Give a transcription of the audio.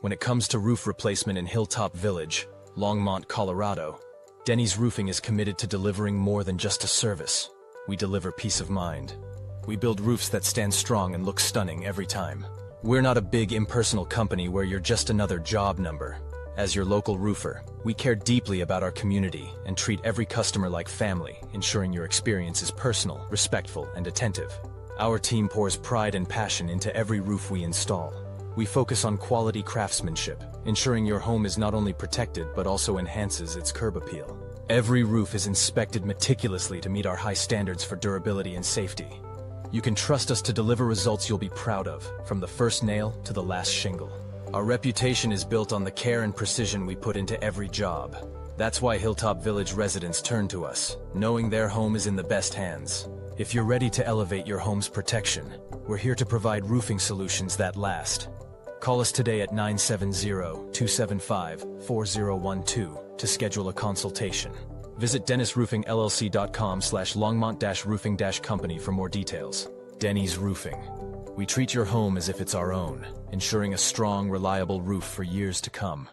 When it comes to roof replacement in Hilltop Village, Longmont, Colorado, Denny's Roofing is committed to delivering more than just a service. We deliver peace of mind. We build roofs that stand strong and look stunning every time. We're not a big impersonal company where you're just another job number. As your local roofer, we care deeply about our community and treat every customer like family, ensuring your experience is personal, respectful, and attentive. Our team pours pride and passion into every roof we install. We focus on quality craftsmanship, ensuring your home is not only protected but also enhances its curb appeal. Every roof is inspected meticulously to meet our high standards for durability and safety. You can trust us to deliver results you'll be proud of, from the first nail to the last shingle. Our reputation is built on the care and precision we put into every job. That's why Hilltop Village residents turn to us, knowing their home is in the best hands. If you're ready to elevate your home's protection, we're here to provide roofing solutions that last. Call us today at 970-275-4012 to schedule a consultation. Visit DennisRoofingLLC.com/Longmont-Roofing-Company for more details. Denny's Roofing. We treat your home as if it's our own, ensuring a strong, reliable roof for years to come.